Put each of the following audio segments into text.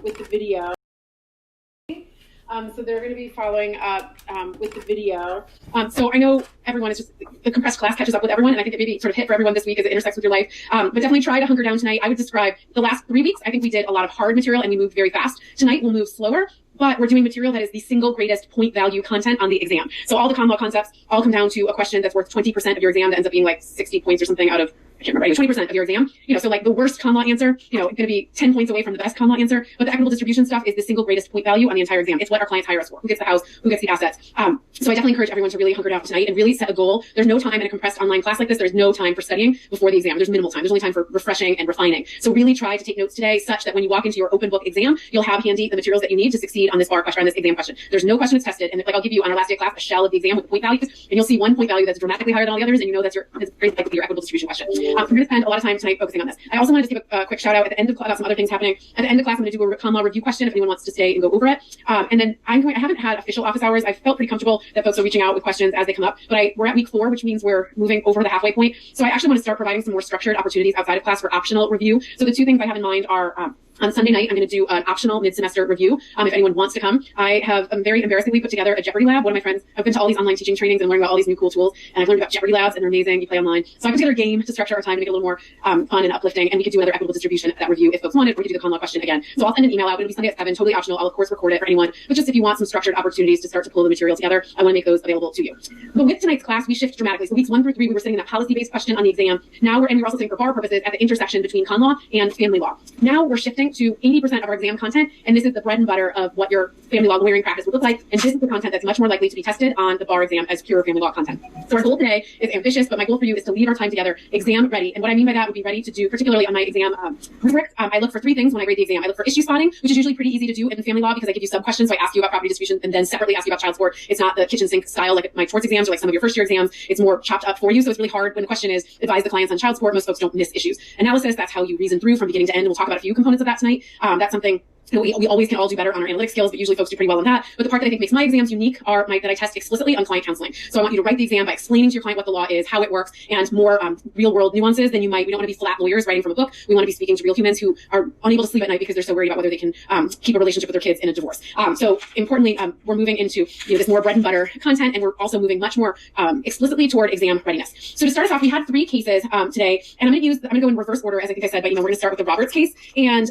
with the video. So they're going to be following up with the video. So I know everyone is just, the compressed class catches up with everyone, and I think it maybe sort of hit for everyone this week as it intersects with your life. But definitely try to hunker down tonight. I would describe the last 3 weeks, I think we did a lot of hard material and we moved very fast. Tonight we'll move slower, but we're doing material that is the single greatest point value content on the exam. So all the con law concepts all come down to a question that's worth 20% of your exam that ends up being like 60 points or something out of, I can't remember, 20% of your exam. So like the worst con law answer, it's going to be 10 points away from the best con law answer. But the equitable distribution stuff is the single greatest point value on the entire exam. It's what our clients hire us for. Who gets the house? Who gets the assets? So I definitely encourage everyone to really hunker down tonight and really set a goal. There's no time in a compressed online class like this. There's no time for studying before the exam. There's minimal time. There's only time for refreshing and refining. So really try to take notes today such that when you walk into your open book exam, you'll have handy the materials that you need to succeed on this bar question, on this exam question. There's no question that's tested. And like I'll give you on our last day of class a shell of the exam with the point values, and you'll see one point value that's dramatically higher than all the others, and you know that's very likely your equitable distribution question. We're going to spend a lot of time tonight focusing on this. I also wanted to give a quick shout out at the end of class about some other things happening. At the end of class, I'm going to do a con law review question if anyone wants to stay and go over it. And then I haven't had official office hours. I felt pretty comfortable that folks are reaching out with questions as they come up, but we're at week 4, which means we're moving over the halfway point. So I actually want to start providing some more structured opportunities outside of class for optional review. So the 2 things I have in mind are, on Sunday night, I'm going to do an optional mid-semester review. If anyone wants to come, I have very embarrassingly put together a Jeopardy lab. One of my friends, I've been to all these online teaching trainings and learned about all these new cool tools, and I've learned about Jeopardy labs, and they're amazing. You play online. So I put together a game to structure our time to make it a little more fun and uplifting, and we could do another equitable distribution at that review if folks wanted, or we could do the con law question again. So I'll send an email out. It'll be Sunday at 7, totally optional. I'll of course record it for anyone, but just if you want some structured opportunities to start to pull the material together, I want to make those available to you. But with tonight's class, we shift dramatically. So weeks 1 through 3, we were sitting in that policy-based question on the exam. Now we're also sitting for bar purposes at the intersection between con law and family law. Now we're shifting to 80% of our exam content, and this is the bread and butter of what your family law lawyering practice would look like, and this is the content that's much more likely to be tested on the bar exam as pure family law content. So our goal today is ambitious, but my goal for you is to leave our time together exam ready, and what I mean by that would be ready to do, particularly on my exam rubric. I look for 3 things when I grade the exam. I look for issue spotting, which is usually pretty easy to do in family law because I give you sub-questions, so I ask you about property distribution and then separately ask you about child support. It's not the kitchen sink style like my torts exams or like some of your first year exams. It's more chopped up for you, so it's really hard when the question is advise the clients on child support. Most folks don't miss issues. Analysis, that's how you reason through from beginning to end, and we'll talk about a few components of that tonight. That's something we always can all do better on our analytic skills, but usually folks do pretty well on that. But the part that I think makes my exams unique are that I test explicitly on client counseling. So I want you to write the exam by explaining to your client what the law is, how it works, and more real world nuances than you might. We don't want to be flat lawyers writing from a book. We want to be speaking to real humans who are unable to sleep at night because they're so worried about whether they can keep a relationship with their kids in a divorce. So importantly, we're moving into this more bread and butter content, and we're also moving much more explicitly toward exam readiness. So to start us off, we had 3 cases today, and I'm going to go in reverse order, as I think I said, but we're going to start with the Roberts case, and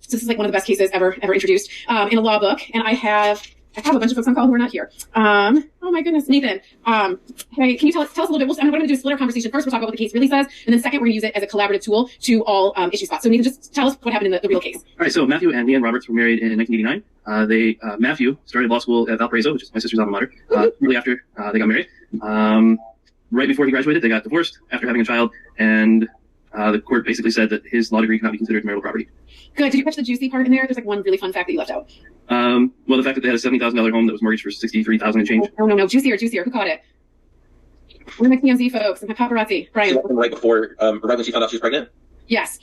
so this is like one of the best cases ever introduced in a law book, and I have a bunch of folks on call who are not here. Oh my goodness, Nathan. Hey, can you tell us a little bit? What I'm going to do is split our conversation. First, we'll talk about what the case really says, and then second, we're going to use it as a collaborative tool to all issue spots. So Nathan, just tell us what happened in the real case. All right. So Matthew and Leanne Roberts were married in 1989. Matthew started law school at Valparaiso, which is my sister's alma mater. Really after they got married. Right before he graduated, they got divorced after having a child, and the court basically said that his law degree cannot be considered marital property. Good. Did you catch the juicy part in there? There's like one really fun fact that you left out. Well, the fact that they had a $70,000 home that was mortgaged for $63,000 and change. No. Juicier. Who caught it? We're my TMZ folks. My paparazzi. Brian. Right before, right when she found out she was pregnant? Yes.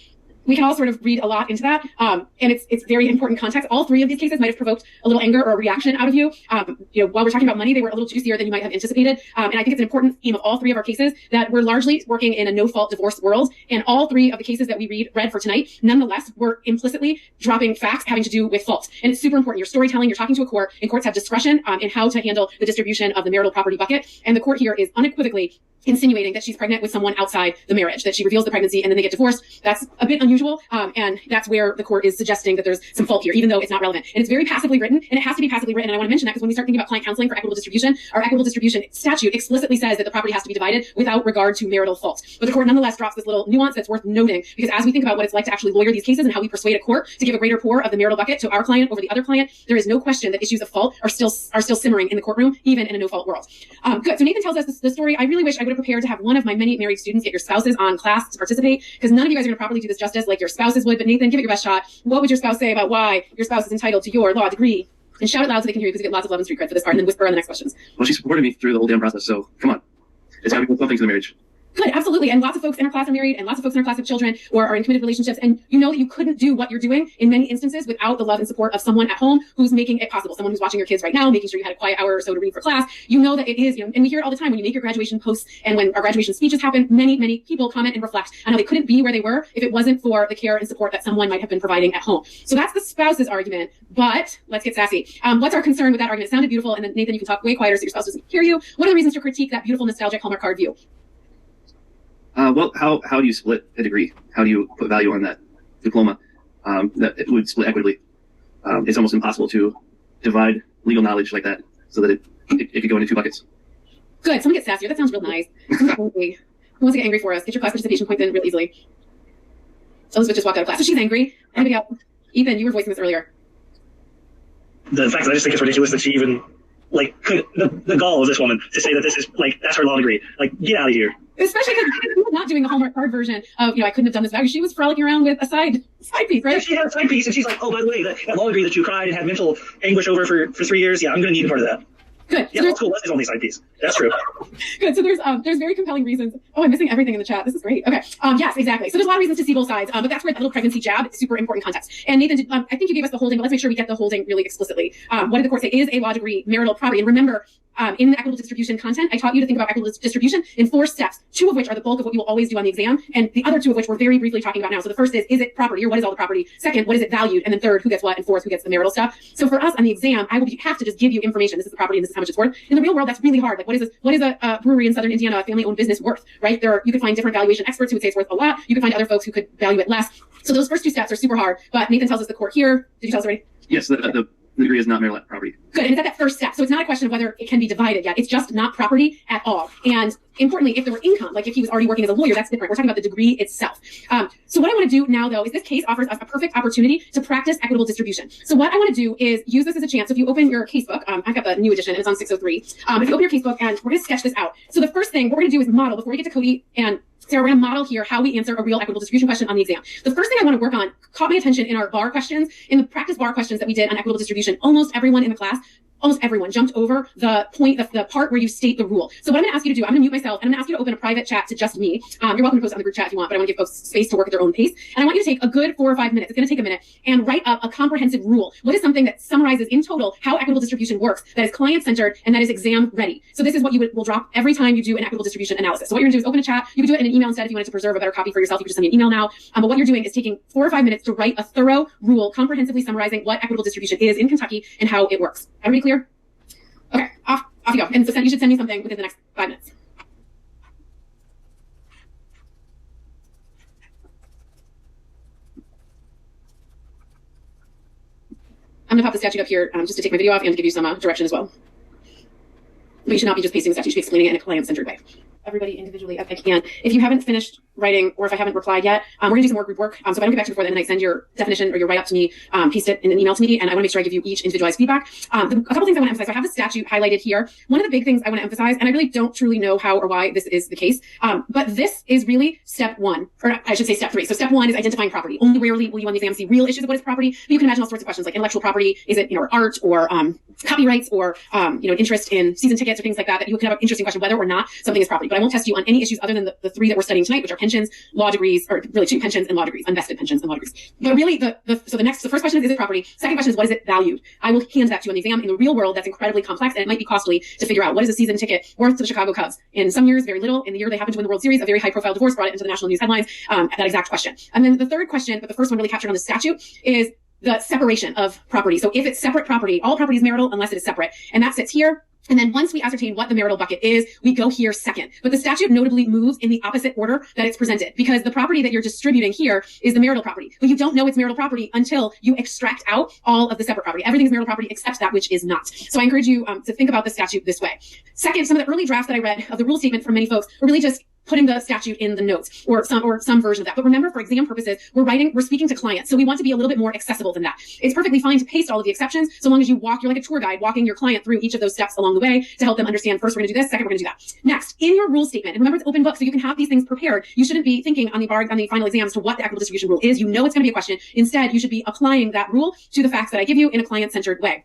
We can all sort of read a lot into that, and it's very important context. All 3 of these cases might have provoked a little anger or a reaction out of you. While we're talking about money, they were a little juicier than you might have anticipated. And I think it's an important theme of all 3 of our cases that we're largely working in a no-fault divorce world. And all 3 of the cases that we read for tonight, nonetheless, we're implicitly dropping facts having to do with fault. And it's super important. You're storytelling, you're talking to a court, and courts have discretion in how to handle the distribution of the marital property bucket. And the court here is unequivocally insinuating that she's pregnant with someone outside the marriage, that she reveals the pregnancy and then they get divorced. That's a bit unusual, and that's where the court is suggesting that there's some fault here, even though it's not relevant. And it's very passively written, and it has to be passively written. And I want to mention that because when we start thinking about client counseling for equitable distribution, our equitable distribution statute explicitly says that the property has to be divided without regard to marital fault. But the court nonetheless drops this little nuance that's worth noting, because as we think about what it's like to actually lawyer these cases and how we persuade a court to give a greater pour of the marital bucket to our client over the other client, there is no question that issues of fault are still simmering in the courtroom, even in a no-fault world. Good. So Nathan tells us the story. I really wish I would have prepared to have one of my many married students get your spouses on class to participate, because none of you guys are going to properly do this justice like your spouses would. But Nathan, give it your best shot. What would your spouse say about why your spouse is entitled to your law degree? And shout it loud so they can hear you, because you get lots of love and street cred for this part, and then whisper on the next questions. Well, she supported me through the whole damn process, so come on. It's got to be something to the marriage. Good, absolutely. And lots of folks in our class are married, and lots of folks in our class have children or are in committed relationships. And you know that you couldn't do what you're doing in many instances without the love and support of someone at home who's making it possible. Someone who's watching your kids right now, making sure you had a quiet hour or so to read for class. You know that it is, and we hear it all the time when you make your graduation posts and when our graduation speeches happen, many people comment and reflect on how they couldn't be where they were if it wasn't for the care and support that someone might have been providing at home. So that's the spouse's argument, but let's get sassy. What's our concern with that argument? It sounded beautiful, and then Nathan, you can talk way quieter so your spouse doesn't hear you. What are the reasons to critique that beautiful, nostalgic Hallmark card view? Well, how do you split a degree? How do you put value on that diploma that it would split equitably? It's almost impossible to divide legal knowledge like that so that it could go into two buckets. Good. Someone get sassier. That sounds real nice. Who wants to get angry for us? Get your class participation points in real easily. Elizabeth just walked out of class, so she's angry. Anybody else? Ethan, you were voicing this earlier. The fact that I just think it's ridiculous that she even, like, the gall of this woman to say that this is, like, that's her law degree. Like, get out of here. Especially because she was not doing the Hallmark card version of, I couldn't have done this value. She was frolicking around with a side piece, right? Yeah, she had a side piece, and she's like, oh, by the way, that law degree that you cried and had mental anguish over for 3 years, yeah, I'm going to need a part of that. Good. Yeah, law school was his only side piece. That's true. Good. So there's very compelling reasons. Oh, I'm missing everything in the chat. This is great. Okay. Yes, exactly. So there's a lot of reasons to see both sides, but that's where that little pregnancy jab is super important context. And Nathan, I think you gave us the holding, but let's make sure we get the holding really explicitly. What did the court say is a law degree marital property? And remember, in the equitable distribution content, I taught you to think about equitable distribution in 4 steps, 2 of which are the bulk of what you will always do on the exam, and the other 2 of which we're very briefly talking about now. So the first is it property, or what is all the property? Second, what is it valued? And then third, who gets what? And fourth, who gets the marital stuff? So for us on the exam, I will have to just give you information. This is the property and this is how much it's worth. In the real world, that's really hard. Like, what is a brewery in Southern Indiana, a family-owned business worth, right? You could find different valuation experts who would say it's worth a lot. You could find other folks who could value it less. So those first 2 steps are super hard, but Nathan tells us the court here. Did you tell us already? Yes, the degree is not marital property. Good, and it's at that first step. So it's not a question of whether it can be divided yet. It's just not property at all. And importantly, if there were income, like if he was already working as a lawyer, that's different. We're talking about the degree itself. So what I want to do now, though, is this case offers us a perfect opportunity to practice equitable distribution. So what I want to do is use this as a chance. So if you open your casebook, I've got the new edition, and it's on 603. If you open your casebook, and we're going to sketch this out. So the first thing we're going to do is model, before we get to Cody and Sarah, we're going to model here how we answer a real equitable distribution question on the exam. The first thing I want to work on caught my attention in our bar questions, in the practice bar questions that we did on equitable distribution. Almost everyone in the class, almost everyone jumped over the point of the part where you state the rule. So what I'm going to ask you to do, I'm going to mute myself, and I'm going to ask you to open a private chat to just me. You're welcome to post it on the group chat if you want, but I want to give folks space to work at their own pace. And I want you to take a good 4 or 5 minutes. It's going to take a minute, and write up a comprehensive rule. What is something that summarizes in total how equitable distribution works, that is client-centered, and that is exam ready? So this is what you will drop every time you do an equitable distribution analysis. So what you're going to do is open a chat. You can do it in an email instead if you wanted to preserve a better copy for yourself. You can just send me an email now. But what you're doing is taking 4 or 5 minutes to write a thorough rule, comprehensively summarizing what equitable distribution is in Kentucky and how it works. Everybody clear? Okay, off you go. And so you should send me something within the next 5 minutes. I'm going to pop the statute up here just to take my video off and to give you some direction as well. But you should not be just pasting the statute, you should be explaining it in a client-centered way. Everybody individually if I can. If you haven't finished writing, or if I haven't replied yet, we're going to do some more group work. So if I don't get back to you before then, and I send your definition or your write-up to me, paste it in an email to me, and I want to make sure I give you each individualized feedback. A couple things I want to emphasize. So I have the statute highlighted here. One of the big things I want to emphasize, and I really don't truly know how or why this is the case, but this is really step 1, or I should say step 3. So step 1 is identifying property. Only rarely will you on the exam see real issues of what is property, but you can imagine all sorts of questions like intellectual property. Is it, art or copyrights or, an interest in season tickets or things like that, that you can have an interesting question whether or not something is property. But I won't test you on any issues other than the 3 that we're studying tonight, which are pensions, law degrees, or really 2 pensions and law degrees, unvested pensions and law degrees. But really, the first question is it property? Second question is, what is it valued? I will hand that to you on the exam. In the real world, that's incredibly complex, and it might be costly to figure out what is a season ticket worth to the Chicago Cubs. In some years, very little. In the year they happened to win the World Series, a very high-profile divorce brought it into the national news headlines, that exact question. And then the third question, but the first one really captured on the statute, is the separation of property. So if it's separate property, all property is marital unless it is separate. And that sits here. And then once we ascertain what the marital bucket is, we go here second. But the statute notably moves in the opposite order that it's presented, because the property that you're distributing here is the marital property. But you don't know it's marital property until you extract out all of the separate property. Everything is marital property except that which is not. So I encourage you to think about the statute this way. Second, some of the early drafts that I read of the rule statement from many folks were really just putting the statute in the notes or some version of that. But remember, for exam purposes, we're speaking to clients. So we want to be a little bit more accessible than that. It's perfectly fine to paste all of the exceptions so long as you're like a tour guide walking your client through each of those steps along the way to help them understand, first we're going to do this, second we're going to do that. Next, in your rule statement, and remember it's open book, so you can have these things prepared. You shouldn't be thinking on the final exam as to what the equitable distribution rule is. You know it's going to be a question. Instead, you should be applying that rule to the facts that I give you in a client-centered way.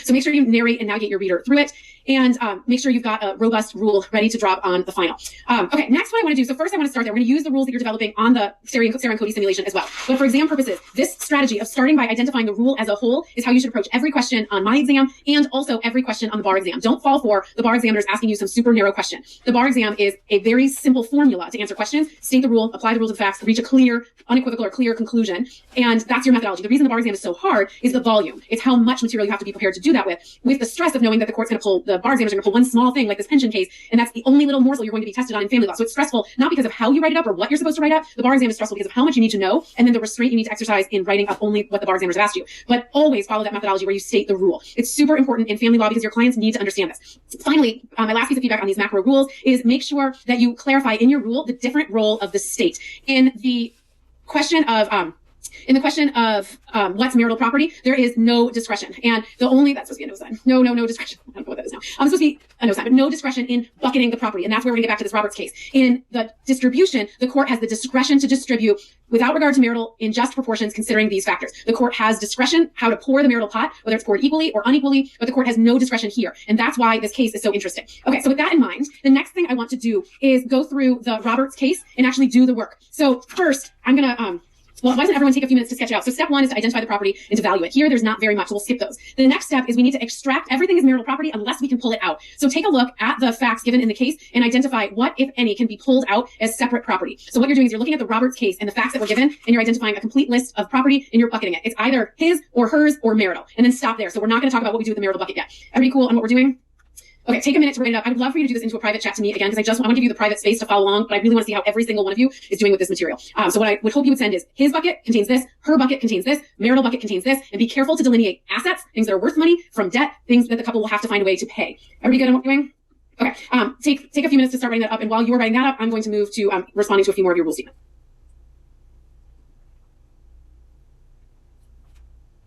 So make sure you narrate and navigate your reader through it. and make sure you've got a robust rule ready to drop on the final. Okay, next what I want to do, so first I want to start there. We're going to use the rules that you're developing on the Sarah and Cody simulation as well. But for exam purposes, this strategy of starting by identifying the rule as a whole is how you should approach every question on my exam and also every question on the bar exam. Don't fall for the bar examiners asking you some super narrow question. The bar exam is a very simple formula to answer questions, state the rule, apply the rules of the facts, reach a clear, unequivocal, or clear conclusion, and that's your methodology. The reason the bar exam is so hard is the volume. It's how much material you have to be prepared to do that with the stress of knowing that the court's going to pull, the bar examiners are going to pull one small thing like this pension case, and that's the only little morsel you're going to be tested on in family law. So it's stressful, not because of how you write it up or what you're supposed to write up. The bar exam is stressful because of how much you need to know, and then the restraint you need to exercise in writing up only what the bar examiners have asked you. But always follow that methodology where you state the rule. It's super important in family law because your clients need to understand this. Finally, my last piece of feedback on these macro rules is make sure that you clarify in your rule the different role of the state. In the question of what's marital property, there is no discretion. And the only, that's supposed to be a no sign. No discretion. I don't know what that is now. I'm supposed to be a no sign, but no discretion in bucketing the property. And that's where we're going to get back to this Roberts case. In the distribution, the court has the discretion to distribute without regard to marital in just proportions considering these factors. The court has discretion how to pour the marital pot, whether it's poured equally or unequally, but the court has no discretion here. And that's why this case is so interesting. Okay, so with that in mind, the next thing I want to do is go through the Roberts case and actually do the work. So first, I'm going to, well, why doesn't everyone take a few minutes to sketch it out? So step one is to identify the property and to value it. Here, there's not very much, so we'll skip those. The next step is we need to extract everything as marital property unless we can pull it out. So take a look at the facts given in the case and identify what, if any, can be pulled out as separate property. So what you're doing is you're looking at the Roberts case and the facts that were given, and you're identifying a complete list of property and you're bucketing it. It's either his or hers or marital. And then stop there. So we're not going to talk about what we do with the marital bucket yet. Everybody cool on what we're doing? Okay, take a minute to write it up. I would love for you to do this into a private chat to me again, because I want to give you the private space to follow along, but I really want to see how every single one of you is doing with this material. So what I would hope you would send is his bucket contains this, her bucket contains this, marital bucket contains this, and be careful to delineate assets, things that are worth money, from debt, things that the couple will have to find a way to pay. Everybody good on what we're doing? Okay, take a few minutes to start writing that up, and while you're writing that up, I'm going to move to responding to a few more of your rule statements.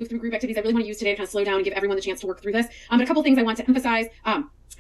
Move through group activities I really want to use today to kind of slow down and give everyone the chance to work through this. But a couple of things I want to emphasize.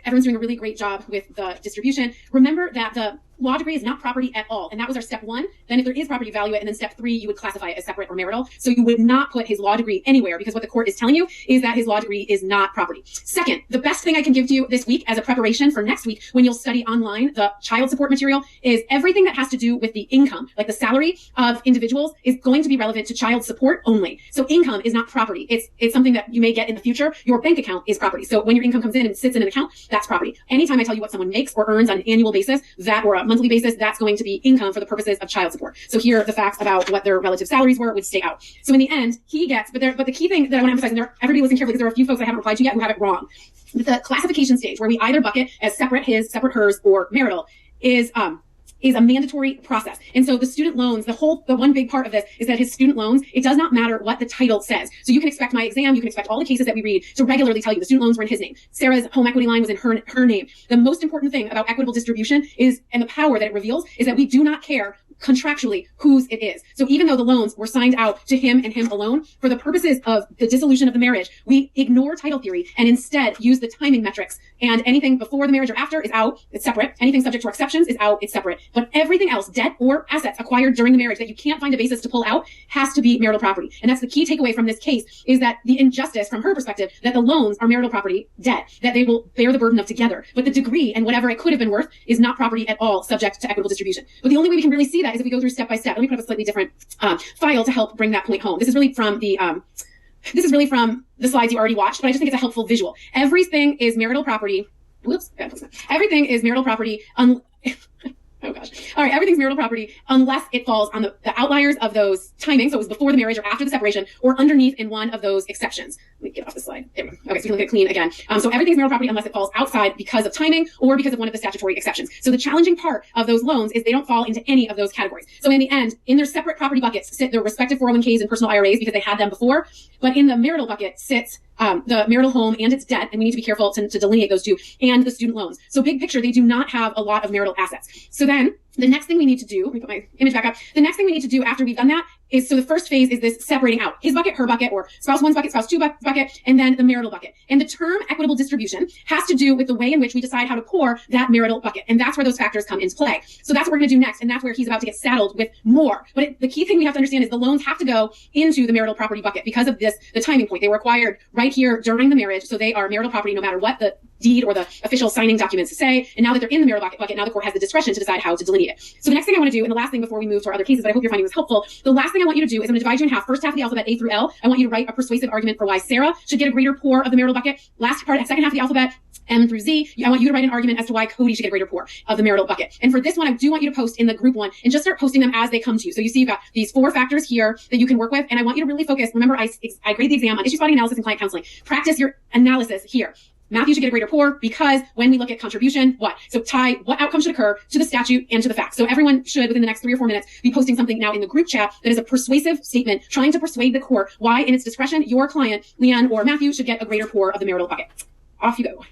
Everyone's doing a really great job with the distribution. Remember that the law degree is not property at all. And that was our step one. Then if there is property, value it. And then step three, you would classify it as separate or marital. So you would not put his law degree anywhere, because what the court is telling you is that his law degree is not property. Second, the best thing I can give to you this week as a preparation for next week when you'll study online the child support material is everything that has to do with the income, like the salary of individuals, is going to be relevant to child support only. So income is not property. It's something that you may get in the future. Your bank account is property. So when your income comes in and sits in an account, that's property. Anytime I tell you what someone makes or earns on an annual basis, that or a monthly basis, that's going to be income for the purposes of child support. So here, the facts about what their relative salaries were would stay out. So in the end, he gets, but the key thing that I want to emphasize, and everybody listen carefully because there are a few folks I haven't replied to yet who have it wrong. The classification stage where we either bucket as separate his, separate hers, or marital is a mandatory process. And so the student loans, the one big part of this is that his student loans, it does not matter what the title says. So you can expect my exam, you can expect all the cases that we read to regularly tell you the student loans were in his name. Sarah's home equity line was in her name. The most important thing about equitable distribution is, and the power that it reveals, is that we do not care contractually whose it is. So even though the loans were signed out to him and him alone, for the purposes of the dissolution of the marriage, we ignore title theory and instead use the timing metrics. And anything before the marriage or after is out, it's separate. Anything subject to exceptions is out, it's separate. But everything else, debt or assets acquired during the marriage that you can't find a basis to pull out, has to be marital property. And that's the key takeaway from this case, is that the injustice from her perspective, that the loans are marital property, debt, that they will bear the burden of together. But the degree and whatever it could have been worth is not property at all, subject to equitable distribution. But the only way we can really see that is if we go through step by step. Let me put up a slightly different file to help bring that point home. This is really from the slides you already watched, but I just think it's a helpful visual. Everything is marital property. Whoops. Everything is marital property. Oh gosh. All right. Everything's marital property unless it falls on the outliers of those timings. So it was before the marriage or after the separation, or underneath in one of those exceptions. Let me get off the slide. There we go. Okay. So we can look at it clean again. So everything's marital property unless it falls outside because of timing or because of one of the statutory exceptions. So the challenging part of those loans is they don't fall into any of those categories. So in the end, in their separate property buckets sit their respective 401ks and personal IRAs because they had them before. But in the marital bucket sits the marital home and its debt, and we need to be careful to delineate those two, and the student loans. So big picture, they do not have a lot of marital assets. So then the next thing we need to do, let me put my image back up. The next thing we need to do after we've done that is, so the first phase is this separating out his bucket, her bucket, or spouse one's bucket, spouse two bucket, and then the marital bucket. And the term equitable distribution has to do with the way in which we decide how to pour that marital bucket. And that's where those factors come into play. So that's what we're going to do next. And that's where he's about to get saddled with more. But the key thing we have to understand is the loans have to go into the marital property bucket because of this, the timing point. They were acquired right here during the marriage. So they are marital property no matter what the deed or the official signing documents say. And now that they're in the marital bucket, now the court has the discretion to decide how to delineate it. So the next thing I want to do, and the last thing before we move to our other cases, but I hope you're finding this helpful, the last thing I want you to do is I'm going to divide you in half. First half of the alphabet, A through L. I want you to write a persuasive argument for why Sarah should get a greater pour of the marital bucket. Last part, second half of the alphabet, M through Z, I want you to write an argument as to why Cody should get a greater pour of the marital bucket. And for this one, I do want you to post in the group one and just start posting them as they come to you. So you see you've got these 4 factors here that you can work with. And I want you to really focus. Remember, I grade the exam on issue spotting analysis and client counseling. Practice your analysis here. Matthew should get a greater pour because when we look at contribution, what? So tie what outcome should occur to the statute and to the facts. So everyone should, within the next 3 or 4 minutes, be posting something now in the group chat that is a persuasive statement trying to persuade the court why, in its discretion, your client, Leanne or Matthew, should get a greater pour of the marital bucket. Off you go.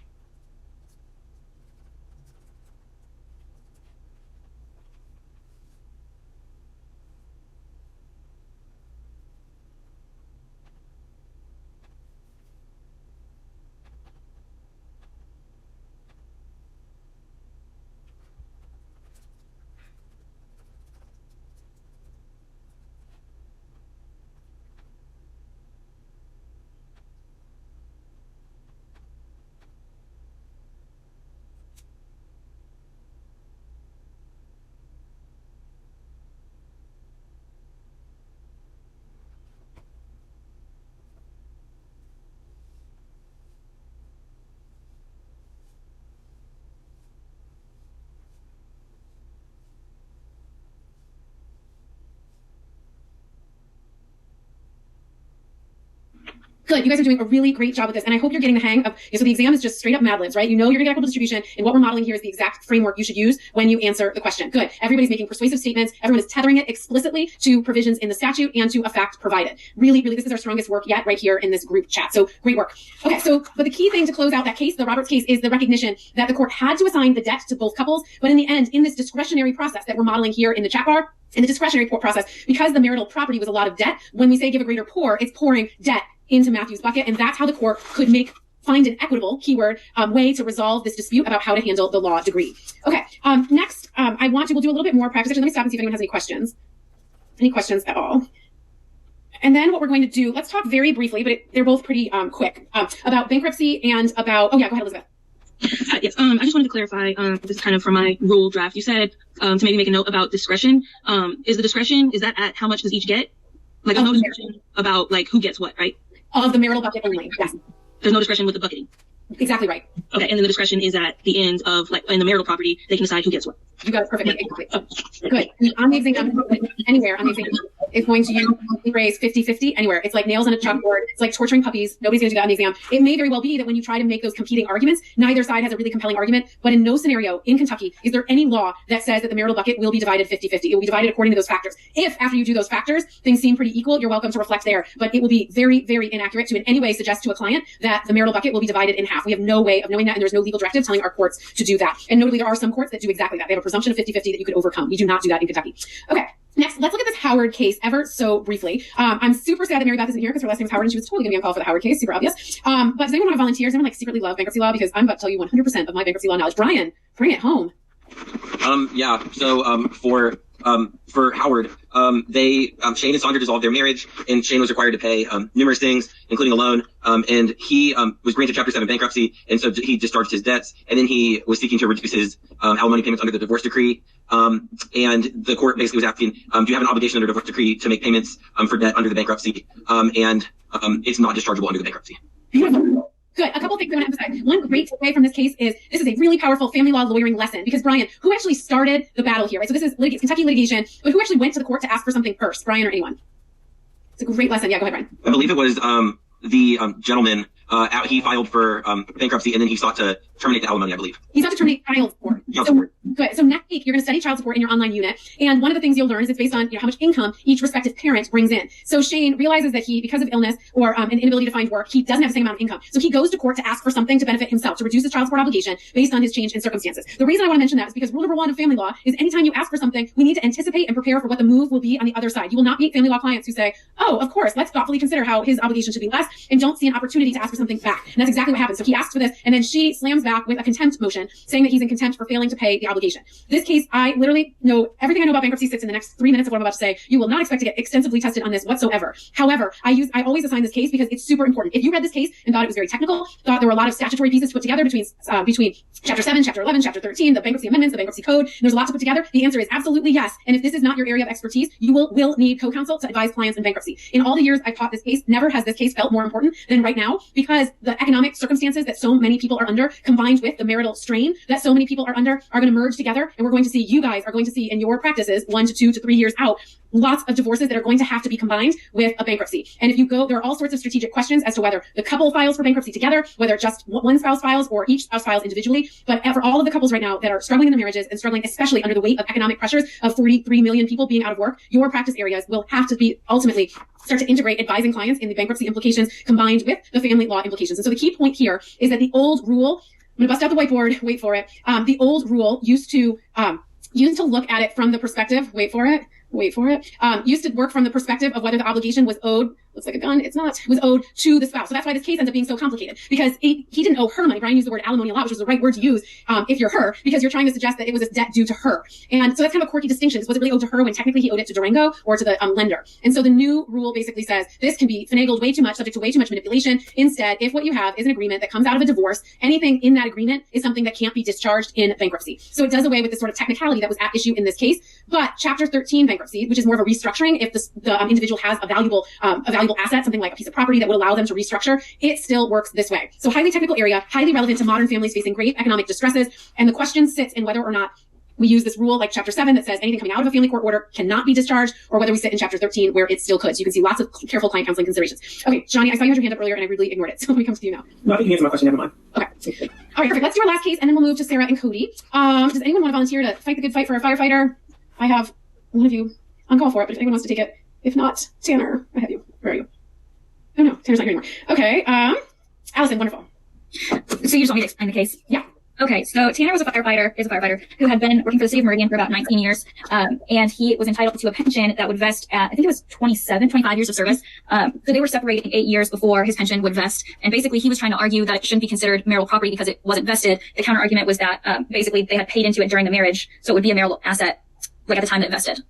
Good. You guys are doing a really great job with this. And I hope you're getting the hang of, so the exam is just straight up Mad Libs, right? You know you're going to get equitable distribution. And what we're modeling here is the exact framework you should use when you answer the question. Good. Everybody's making persuasive statements. Everyone is tethering it explicitly to provisions in the statute and to a fact provided. Really, really, this is our strongest work yet right here in this group chat. So great work. Okay. So, but the key thing to close out that case, the Roberts case, is the recognition that the court had to assign the debt to both couples. But in the end, in this discretionary process that we're modeling here in the chat bar, in the discretionary process, because the marital property was a lot of debt, when we say give a greater pour, it's pouring debt into Matthew's bucket. And that's how the court could find an equitable, keyword, way to resolve this dispute about how to handle the law degree. Okay. Next, we'll do a little bit more practice. Let me stop and see if anyone has any questions. Any questions at all? And then what we're going to do, let's talk very briefly, but they're both pretty quick, about bankruptcy and about, oh yeah, go ahead, Elizabeth. Yes, I just wanted to clarify, this is kind of from my rule draft. You said to maybe make a note about discretion. Is the discretion, is that at how much does each get? Like, there's no discretion about, like, who gets what, right? Of the marital bucket only, yes. There's no discretion with the bucketing. Exactly right. Okay, and then the discretion is at the end of, like, in the marital property, they can decide who gets what. You got it perfectly. Exactly. Good. On the exam, anywhere on the exam, it's going to use the phrase 50-50 anywhere. It's like nails on a chalkboard. It's like torturing puppies. Nobody's going to do that on the exam. It may very well be that when you try to make those competing arguments, neither side has a really compelling argument. But in no scenario in Kentucky is there any law that says that the marital bucket will be divided 50-50. It will be divided according to those factors. If after you do those factors, things seem pretty equal, you're welcome to reflect there. But it will be very, very inaccurate to in any way suggest to a client that the marital bucket will be divided in half. We have no way of knowing that, and there's no legal directive telling our courts to do that. And notably, there are some courts that do exactly that. They have a presumption of 50-50 that you could overcome. We do not do that in Kentucky. Okay. Next, let's look at this Howard case ever so briefly. I'm super sad that Mary Beth isn't here because her last name is Howard and she was totally going to be on call for the Howard case. Super obvious. But does anyone want to volunteer? Does anyone secretly love bankruptcy law? Because I'm about to tell you 100% of my bankruptcy law knowledge. Brian, bring it home. Yeah. So, for Howard, Shane and Sandra dissolved their marriage, and Shane was required to pay numerous things, including a loan. And he was granted Chapter 7 bankruptcy, and so he discharged his debts. And then he was seeking to reduce his alimony payments under the divorce decree. And the court basically was asking, do you have an obligation under divorce decree to make payments for debt under the bankruptcy? And it's not dischargeable under the bankruptcy. Beautiful. Good. A couple things I want to emphasize. One great takeaway from this case is this is a really powerful family law lawyering lesson because Brian, who actually started the battle here, right? So this is Kentucky litigation, but who actually went to the court to ask for something first, Brian or anyone? It's a great lesson. Yeah, go ahead, Brian. I believe it was the gentleman. He filed for bankruptcy, and then he sought to terminate the alimony, I believe. He sought to terminate child support. Good. So next week, you're going to study child support in your online unit. And one of the things you'll learn is it's based on how much income each respective parent brings in. So Shane realizes that because of illness or an inability to find work, he doesn't have the same amount of income. So he goes to court to ask for something to benefit himself, to reduce his child support obligation based on his change in circumstances. The reason I want to mention that is because rule number 1 of family law is anytime you ask for something, we need to anticipate and prepare for what the move will be on the other side. You will not meet family law clients who say, oh, of course, let's thoughtfully consider how his obligation should be less, and don't see an opportunity to ask for something back. And that's exactly what happens. So he asks for this, and then she slams back back with a contempt motion saying that he's in contempt for failing to pay the obligation. This case, I literally know everything I know about bankruptcy sits in the next 3 minutes of what I'm about to say. You will not expect to get extensively tested on this whatsoever. However, I always assign this case because it's super important. If you read this case and thought it was very technical, thought there were a lot of statutory pieces to put together between Chapter 7, Chapter 11, Chapter 13, the bankruptcy amendments, the bankruptcy code, there's a lot to put together. The answer is absolutely yes. And if this is not your area of expertise, you will need co-counsel to advise clients in bankruptcy. In all the years I've taught this case, never has this case felt more important than right now, because the economic circumstances that so many people are under, combined with the marital strain that so many people are under, are going to merge together. And we're going to see, you guys are going to see in your practices 1 to 2 to 3 years out, lots of divorces that are going to have to be combined with a bankruptcy. And if you go, there are all sorts of strategic questions as to whether the couple files for bankruptcy together, whether just one spouse files or each spouse files individually. But for all of the couples right now that are struggling in their marriages and struggling especially under the weight of economic pressures of 43 million people being out of work, your practice areas will have to be ultimately start to integrate advising clients in the bankruptcy implications combined with the family law implications. And so the key point here is that the old rule, I'm going to bust out the whiteboard, wait for it. The old rule used to look at it from the perspective, wait for it, used to work from the perspective of whether the obligation was owed, looks like a gun, it's not, was owed to the spouse. So that's why this case ends up being so complicated, because he didn't owe her money. Brian used the word alimony a lot, which was the right word to use if you're her, because you're trying to suggest that it was a debt due to her. And so that's kind of a quirky distinction. Was it really owed to her when technically he owed it to Durango or to the lender? And so the new rule basically says this can be finagled way too much, subject to way too much manipulation. Instead, if what you have is an agreement that comes out of a divorce, anything in that agreement is something that can't be discharged in bankruptcy. So it does away with this sort of technicality that was at issue in this case. But Chapter 13 bankruptcy, which is more of a restructuring, if the individual has a valuable asset, something like a piece of property that would allow them to restructure, it still works this way. So highly technical area, highly relevant to modern families facing great economic distresses. And the question sits in whether or not we use this rule like Chapter 7 that says anything coming out of a family court order cannot be discharged, or whether we sit in Chapter 13 where it still could. So you can see lots of careful client counseling considerations. Okay, Johnny, I saw you had your hand up earlier and I rudely ignored it. So let me come to you now. No, I think you answered my question. Never mind. Okay. All right, perfect. Let's do our last case and then we'll move to Sarah and Cody. Does anyone want to volunteer to fight the good fight for a firefighter? I have one of you on call for it, but if anyone wants to take it, if not, Tanner, I have you. Where are you? Oh no, Tanner's not here anymore. Okay, Allison, wonderful. So you just want me to explain the case? Yeah. Okay, so Tanner is a firefighter who had been working for the city of Meridian for about 19 years, and he was entitled to a pension that would vest at, I think it was 25 years of service. So they were separating 8 years before his pension would vest, and basically he was trying to argue that it shouldn't be considered marital property because it wasn't vested. The counter argument was that basically they had paid into it during the marriage, so it would be a marital asset, like at the time that it vested.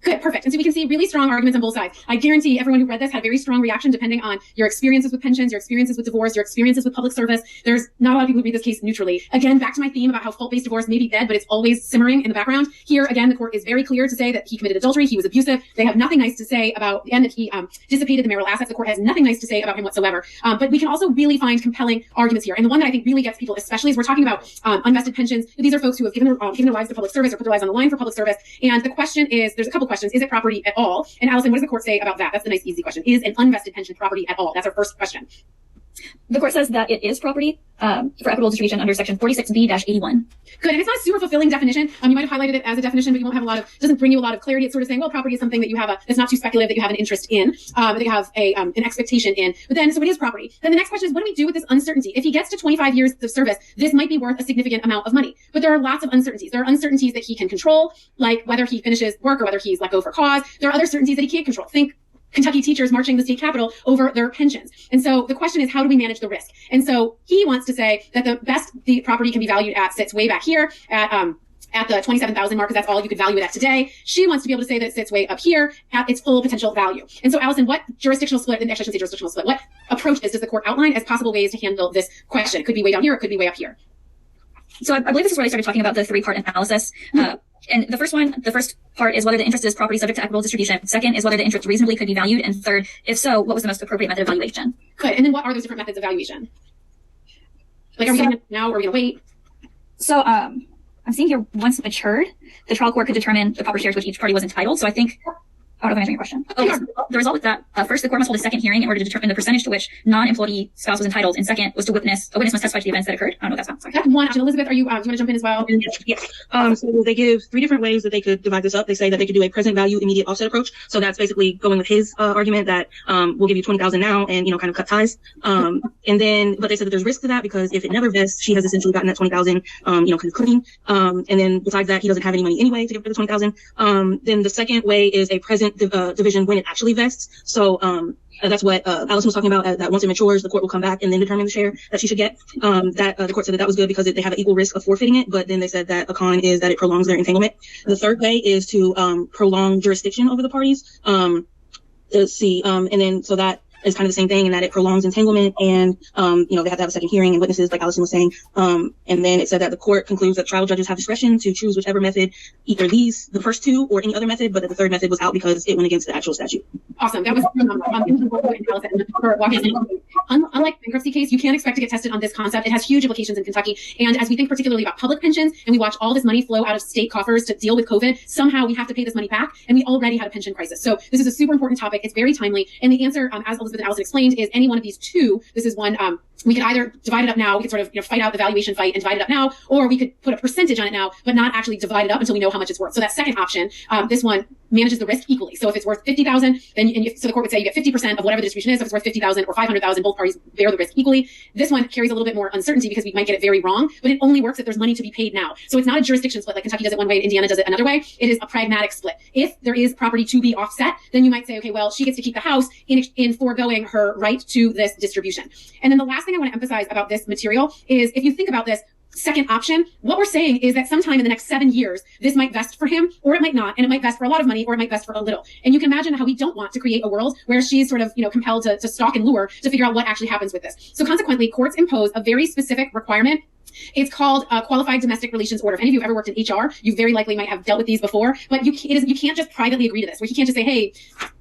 Good, perfect. And so we can see really strong arguments on both sides. I guarantee everyone who read this had a very strong reaction depending on your experiences with pensions, your experiences with divorce, your experiences with public service. There's not a lot of people who read this case neutrally. Again, back to my theme about how fault-based divorce may be dead, but it's always simmering in the background. Here, again, the court is very clear to say that he committed adultery, he was abusive. They have nothing nice to say about, and that he dissipated the marital assets. The court has nothing nice to say about him whatsoever. But we can also really find compelling arguments here. And the one that I think really gets people, especially as we're talking about unvested pensions, these are folks who have given their lives to public service or put their lives on the line for public service. And the question is, there's a couple questions. Is it property at all? And Allison, what does the court say about that? That's the nice, easy question. Is an unvested pension property at all? That's our first question. The court says that it is property for equitable distribution under section 46B-81. Good, and it's not a super fulfilling definition. You might have highlighted it as a definition, but you won't have it doesn't bring you a lot of clarity. It's sort of saying, well, property is something that you have that's not too speculative, that you have an interest in, that you have an expectation in. But then, so it is property. Then the next question is, what do we do with this uncertainty? If he gets to 25 years of service, this might be worth a significant amount of money. But there are lots of uncertainties. There are uncertainties that he can control, like whether he finishes work or whether he's let go for cause. There are other certainties that he can't control. Think Kentucky teachers marching the state capitol over their pensions. And so the question is, how do we manage the risk? And so he wants to say that the property can be valued at sits way back here at the 27,000 mark, because that's all you could value it at today. She wants to be able to say that it sits way up here at its full potential value. And so, Allison, what jurisdictional split, and actually I shouldn't say jurisdictional split, what approaches does the court outline as possible ways to handle this question? It could be way down here, it could be way up here. So I believe this is where I started talking about the three-part analysis. And the first part is whether the interest is property subject to equitable distribution. Second is whether the interest reasonably could be valued. And third, if so, what was the most appropriate method of valuation? Good. And then what are those different methods of valuation? Like, are we doing it now or are we going to wait? So, I'm seeing here, once matured, the trial court could determine the proper shares which each party was entitled. So I think, I don't know if I'm answering your question. Oh, yes. The result with that, first, the court must hold a second hearing in order to determine the percentage to which non-employee spouse was entitled. And second was a witness must testify to the events that occurred. I don't know what that's not. Sorry. That's one option. Elizabeth, do you want to jump in as well? Yes. So they give 3 different ways that they could divide this up. They say that they could do a present value immediate offset approach. So that's basically going with his argument that we'll give you 20,000 now and kind of cut ties. And then, but they said that there's risk to that because if it never vests, she has essentially gotten that 20,000 kind of clean. And then besides that, he doesn't have any money anyway to give her the 20,000. Then the second way is a present division when it actually vests. So that's what Allison was talking about, that once it matures, the court will come back and then determine the share that she should get. The court said that was good because they have an equal risk of forfeiting it, but then they said that a con is that it prolongs their entanglement. The third way is to prolong jurisdiction over the parties. Let's see, and then so that is kind of the same thing in that it prolongs entanglement, and they have to have a second hearing and witnesses, like Allison was saying. And then it said that the court concludes that trial judges have discretion to choose whichever method, either the first two, or any other method, but that the third method was out because it went against the actual statute. Awesome. That was unlike bankruptcy case, you can't expect to get tested on this concept. It has huge implications in Kentucky. And as we think particularly about public pensions and we watch all this money flow out of state coffers to deal with COVID, somehow we have to pay this money back. And we already had a pension crisis. So this is a super important topic. It's very timely. And the answer, as Elizabeth and Allison explained, is any one of these two. This is one, we could either divide it up now. We could sort of fight out the valuation fight and divide it up now, or we could put a percentage on it now, but not actually divide it up until we know how much it's worth. So that second option, this one manages the risk equally. So if it's worth 50,000, then so the court would say you get 50% of whatever the distribution is. So if it's worth 50,000 or 500,000, both parties bear the risk equally. This one carries a little bit more uncertainty because we might get it very wrong, but it only works if there's money to be paid now. So it's not a jurisdiction split like Kentucky does it one way and Indiana does it another way. It is a pragmatic split. If there is property to be offset, then you might say, okay, well, she gets to keep the house in foregoing her right to this distribution. And then the last thing I want to emphasize about this material is if you think about this second option, what we're saying is that sometime in the next 7 years, this might vest for him, or it might not, and it might vest for a lot of money, or it might vest for a little. And you can imagine how we don't want to create a world where she's sort of, compelled to stalk and lure to figure out what actually happens with this. So consequently, courts impose a very specific requirement. It's called a qualified domestic relations order. If any of you have ever worked in HR, you very likely might have dealt with these before, but you can't just privately agree to this, where you can't just say, hey,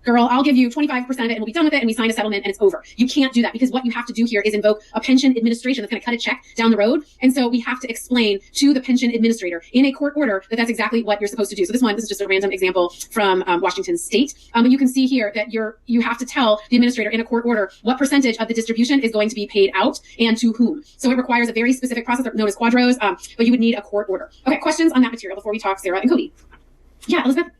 girl, I'll give you 25% of it and we'll be done with it and we sign a settlement and it's over. You can't do that because what you have to do here is invoke a pension administration that's going to cut a check down the road. And so we have to explain to the pension administrator in a court order that that's exactly what you're supposed to do. So this is just a random example from Washington State. But you can see here that you have to tell the administrator in a court order what percentage of the distribution is going to be paid out and to whom. So it requires a very specific process known as quadros, but you would need a court order. Okay, questions on that material before we talk Sarah and Cody? Yeah, Elizabeth?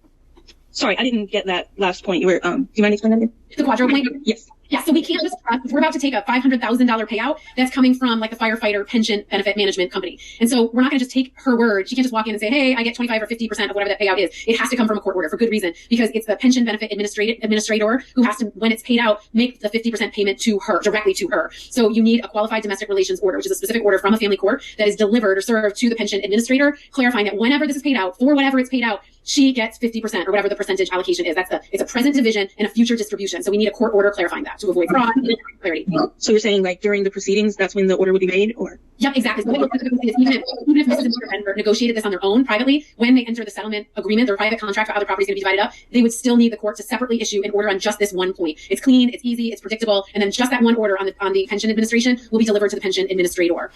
Sorry, I didn't get that last point. You were, do you mind explaining that again? The quadro point? Yes. Yeah, so we can't just, we're about to take a $500,000 payout that's coming from like the firefighter pension benefit management company. And so we're not going to just take her word. She can't just walk in and say, hey, I get 25 or 50% of whatever that payout is. It has to come from a court order for good reason, because it's the pension benefit administrator who has to, when it's paid out, make the 50% payment to her, directly to her. So you need a qualified domestic relations order, which is a specific order from a family court that is delivered or served to the pension administrator, clarifying that whenever this is paid out, for whatever it's paid out, she gets 50% or whatever the percentage allocation is. It's a present division and a future distribution. So we need a court order clarifying that to avoid fraud and clarity. So you're saying like during the proceedings, that's when the order would be made, or? Yeah, exactly. So even if Mrs. and Mr. Bender negotiated this on their own privately, when they enter the settlement agreement, their private contract for how the property is going to be divided up, they would still need the court to separately issue an order on just this one point. It's clean, it's easy, it's predictable, and then just that one order on the pension administration will be delivered to the pension administrator.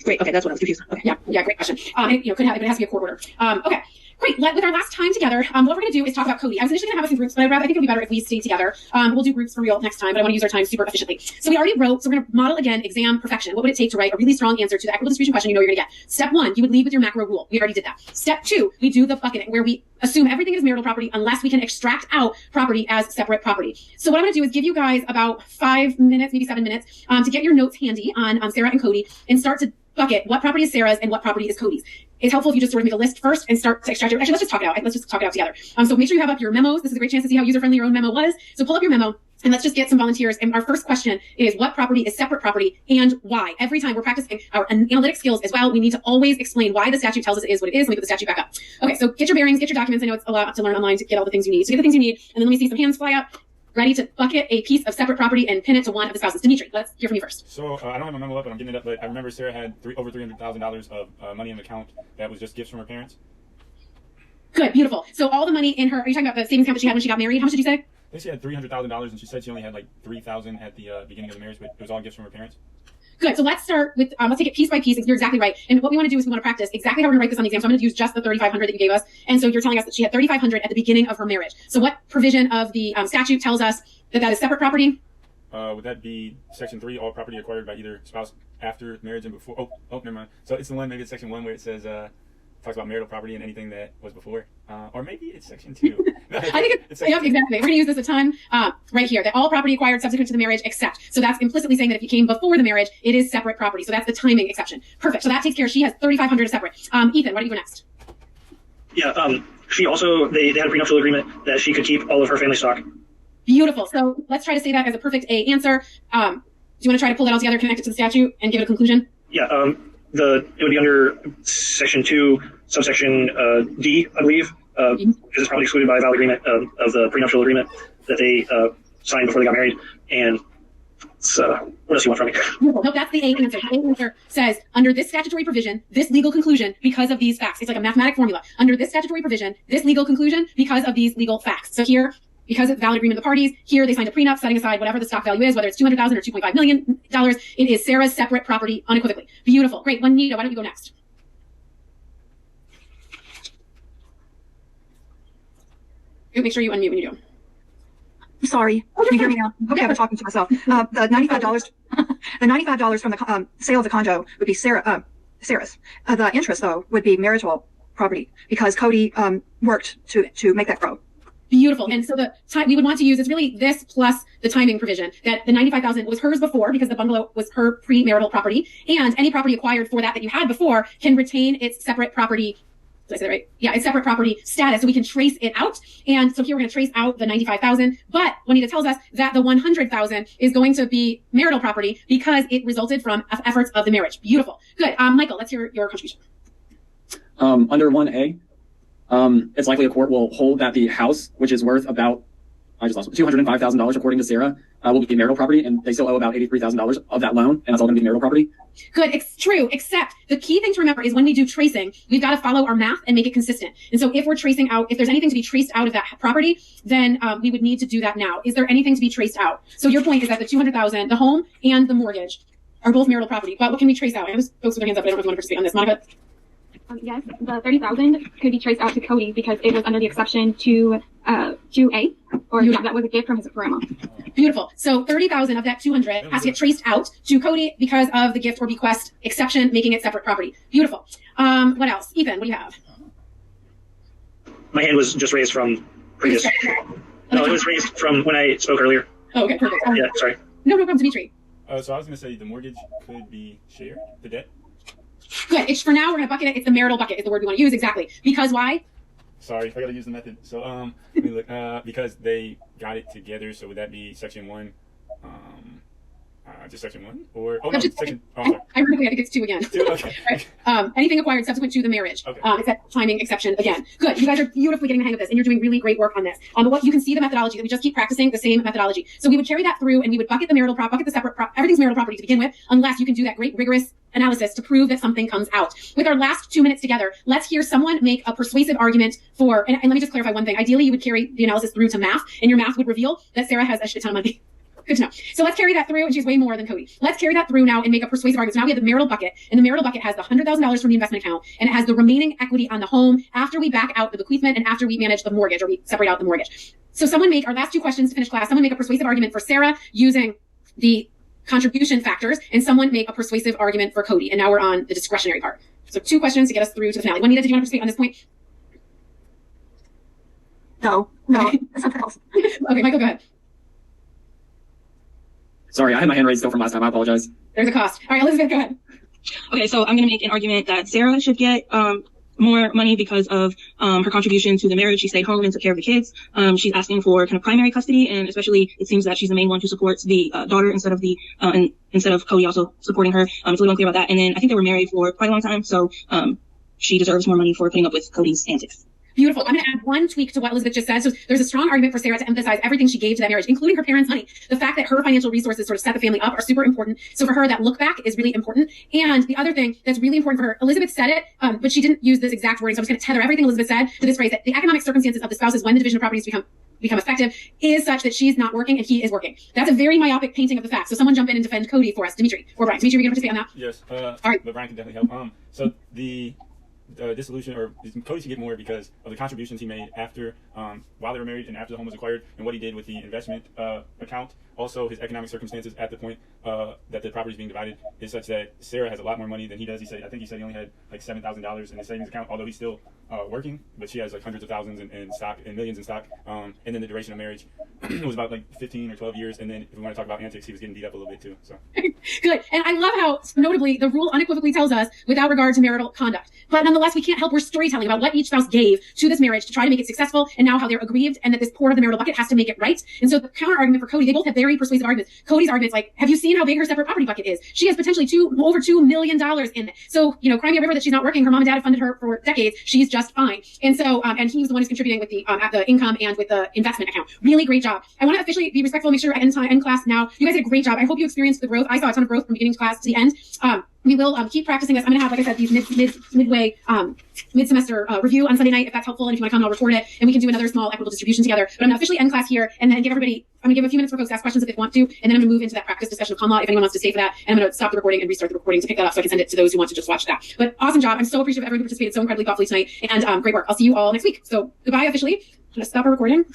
Great. Okay, that's what I was confused. Okay. Yeah, great question. It has to be a court order. Okay. Great. With our last time together, what we're going to do is talk about Cody. I was initially going to have us in groups, but I think it would be better if we stay together. We'll do groups for real next time, but I want to use our time super efficiently. So we already wrote, so we're going to model again exam perfection. What would it take to write a really strong answer to the equitable distribution question you're going to get? Step 1, you would lead with your macro rule. We already did that. Step 2, we do the bucketing, where we assume everything is marital property unless we can extract out property as separate property. So what I'm going to do is give you guys about 5 minutes, maybe 7 minutes, to get your notes handy on Sarah and Cody and start to bucket what property is Sarah's and what property is Cody's. It's helpful if you just sort of make a list first and start to extract it. Actually, let's just talk it out. Let's just talk it out together. So make sure you have up your memos. This is a great chance to see how user-friendly your own memo was. So pull up your memo and let's just get some volunteers. And our first question is, what property is separate property and why? Every time we're practicing our analytic skills as well, we need to always explain why the statute tells us it is what it is. Let me put the statute back up. Okay, so get your bearings, get your documents. I know it's a lot to learn online to get all the things you need. So get the things you need, and then let me see some hands fly up. Ready to bucket a piece of separate property and pin it to one of the spouses. Dimitri, let's hear from you first. So I don't have my memo up, but I'm getting it up. But I remember Sarah had over $300,000 of money in the account that was just gifts from her parents. Good, beautiful. So all the money in her, are you talking about the savings account that she had when she got married? How much did you say? I think she had $300,000, and she said she only had like $3,000 at the beginning of the marriage, but it was all gifts from her parents. Good. So let's start with, let's take it piece by piece. You're exactly right. And what we want to do is we want to practice exactly how we're going to write this on the exam. So I'm going to use just the $3,500 that you gave us. And so you're telling us that she had $3,500 at the beginning of her marriage. So what provision of the statute tells us that that is separate property? Would that be Section 3, all property acquired by either spouse after marriage and before? Oh, never mind. So it's the one, maybe it's Section 1 where it says, talks about marital property and anything that was before. Or maybe it's Section 2. I think it's yeah, exactly. We're going to use this a ton right here, that all property acquired subsequent to the marriage except. So that's implicitly saying that if you came before the marriage, it is separate property. So that's the timing exception. Perfect. So that takes care. She has $3,500 separate. Ethan, what do you go next? Yeah, She also, they had a prenuptial agreement that she could keep all of her family stock. Beautiful. So let's try to say that as a perfect A answer. Do you want to try to pull that all together, connect it to the statute, and give it a conclusion? Yeah, it would be under section 2, subsection D, I believe, because it's probably excluded by a valid agreement of the prenuptial agreement that they signed before they got married. And what else you want from me? No, that's the A answer. The A answer says, under this statutory provision, this legal conclusion, because of these facts. It's like a mathematic formula. Under this statutory provision, this legal conclusion, because of these legal facts. So here, because it's a valid agreement of the parties, here they signed a prenup setting aside whatever the stock value is, whether it's $200,000 or $2.5 million. It is Sarah's separate property unequivocally. Beautiful. Great. Juanita, why don't you go next? Make sure you unmute when you do. Sorry, can you hear me now? Okay, I'm talking to myself. The $95, the $95 from the sale of the condo would be Sarah's. The interest, though, would be marital property because Cody worked to make that grow. Beautiful. And so the time we would want to use is really this plus the timing provision that the $95,000 was hers before because the bungalow was her premarital property, and any property acquired for that you had before can retain its separate property. Did I say that right? Yeah, it's separate property status, so we can trace it out. And so here we're going to trace out the $95,000, but Juanita tells us that the $100,000 is going to be marital property because it resulted from efforts of the marriage. Beautiful. Good. Michael, let's hear your contribution. Under 1A, it's likely a court will hold that the house, which is worth about, $205,000 according to Sarah, will be marital property, and they still owe about $83,000 of that loan, and that's all going to be marital property. Good. It's true, except the key thing to remember is when we do tracing, we've got to follow our math and make it consistent. And so if we're tracing out, if there's anything to be traced out of that property, then we would need to do that now. Is there anything to be traced out? So your point is that the $200,000, the home and the mortgage are both marital property. But what can we trace out? I have folks with their hands up, but I don't know if you want to participate on this. Monica? Yes, the $30,000 could be traced out to Cody because it was under the exception to 2A, or yeah, that was a gift from his grandma. Beautiful. So 30,000 of that 200 has to get traced out to Cody because of the gift or bequest exception, making it separate property. Beautiful. What else? Ethan, what do you have? My hand was just raised from previous. No, it was raised from when I spoke earlier. Oh, okay, perfect. Yeah, sorry. No problem, Dimitri. So I was going to say the mortgage could be shared, the debt. Good. It's for now. We're going to bucket it. It's the marital bucket is the word we want to use. Exactly. Because why? Sorry, I got to use the method. So let me look. Because they got it together. So would that be section 1? Just section 1, or no, section. Ironically, I think it's 2 again. 2. Okay. Right. Anything acquired subsequent to the marriage. Okay. It's that timing exception again. Good. You guys are beautifully getting the hang of this, and you're doing really great work on this. What you can see the methodology that we just keep practicing the same methodology. So we would carry that through, and we would bucket the marital bucket the separate everything's marital property to begin with, unless you can do that great rigorous analysis to prove that something comes out. With our last 2 minutes together, let's hear someone make a persuasive argument for. And let me just clarify one thing. Ideally, you would carry the analysis through to math, and your math would reveal that Sarah has a shit ton of money. Good to know. So let's carry that through, and she's way more than Cody. Let's carry that through now and make a persuasive argument. So now we have the marital bucket, and the marital bucket has the $100,000 from the investment account, and it has the remaining equity on the home after we back out the bequeathment and after we manage the mortgage, or we separate out the mortgage. So someone make our last 2 questions to finish class. Someone make a persuasive argument for Sarah using the contribution factors, and someone make a persuasive argument for Cody. And now we're on the discretionary part. So 2 questions to get us through to the finale. Juanita, did you want to participate on this point? No, something else. Okay, Michael, go ahead. Sorry, I had my hand raised still from last time. I apologize. There's a cost. All right, Elizabeth, go ahead. Okay, so I'm going to make an argument that Sarah should get more money because of her contribution to the marriage. She stayed home and took care of the kids. She's asking for kind of primary custody, and especially it seems that she's the main one who supports the daughter instead of instead of Cody also supporting her. It's a little unclear about that. And then I think they were married for quite a long time, so she deserves more money for putting up with Cody's antics. Beautiful. I'm going to add one tweak to what Elizabeth just said. So there's a strong argument for Sarah to emphasize everything she gave to that marriage, including her parents' money. The fact that her financial resources sort of set the family up are super important. So for her, that look back is really important. And the other thing that's really important for her, Elizabeth said it, but she didn't use this exact wording. So I'm just going to tether everything Elizabeth said to this phrase, that the economic circumstances of the spouses when the division of properties become effective is such that she's not working and he is working. That's a very myopic painting of the facts. So someone jump in and defend Cody for us. Dimitri or Brian. Dimitri, are you going to participate on that? Yes. All right. But Brian can definitely help. So the dissolution, or Cody should get more because of the contributions he made after, while they were married and after the home was acquired, and what he did with the investment account. Also, his economic circumstances at the point that the property is being divided is such that Sarah has a lot more money than he does. I think he said he only had like $7,000 in his savings account, although he's still working, but she has like hundreds of thousands in stock and millions in stock. And then the duration of marriage it was about like 15 or 12 years, and then if we want to talk about antics, he was getting beat up a little bit too. So Good. And I love how, notably, the rule unequivocally tells us without regard to marital conduct. But nonetheless, we can't help, we're storytelling about what each spouse gave to this marriage to try to make it successful, and now how they're aggrieved, and that this poor of the marital bucket has to make it right. And so the counter argument for Cody, they both have very persuasive arguments. Cody's argument's like, have you seen how big her separate property bucket is? She has potentially over $2 million in it. So, you know, cry me a river that she's not working. Her mom and dad have funded her for decades. She's just fine. And so, and he was the one who's contributing with the income and with the investment account. Really great job. I want to officially be respectful, make sure at end class now. You guys did a great job. I hope you experienced the growth. I saw a ton of growth from beginning class to the end. We will keep practicing this. I'm going to have, like I said, these mid-semester review on Sunday night, if that's helpful. And if you want to come, I'll record it, and we can do another small equitable distribution together. But I'm going to officially end class here, and then give everybody, I'm going to give a few minutes for folks to ask questions if they want to, and then I'm going to move into that practice discussion of common law if anyone wants to stay for that. And I'm going to stop the recording and restart the recording to pick that up so I can send it to those who want to just watch that. But awesome job. I'm so appreciative of everyone who participated so incredibly thoughtfully tonight, and great work. I'll see you all next week. So goodbye officially. I'm going to stop our recording.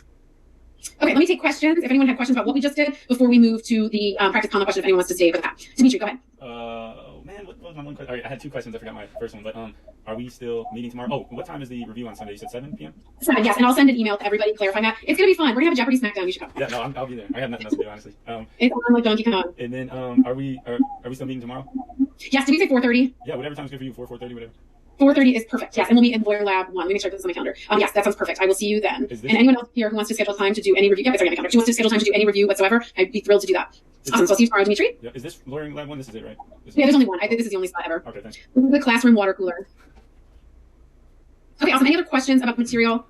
Okay, let me take questions. If anyone had questions about what we just did before we move to the practice common law question, if anyone wants to stay for that. Dimitri, go ahead. Man, what was my one question? All right, I had two questions. I forgot my first one, but are we still meeting tomorrow? Oh, what time is the review on Sunday? You said 7 p.m.? 7, yes, and I'll send an email to everybody clarifying that. It's going to be fun. We're going to have a Jeopardy Smackdown. You should come. Yeah, no, I'll be there. I have nothing else to do, honestly. It's on like Donkey Kong. And then, are we still meeting tomorrow? Yes, did we say 4:30? Yeah, whatever time's good for you, 4:30, whatever. 4:30 is perfect, yes, and we'll be in Lawyer Lab 1. Let me make sure this is on my calendar. Yes, that sounds perfect. I will see you then. And anyone else here who wants to schedule time to do any review, yeah, it's already on my calendar. Who wants to schedule time to do any review whatsoever, I'd be thrilled to do that. Awesome, so I'll see you tomorrow, Dimitri. Yeah, is this Lawyer Lab 1? This is it, right? Yeah, there's only one. I think this is the only spot ever. Okay, thanks. This is the classroom water cooler. Okay, awesome. Any other questions about the material?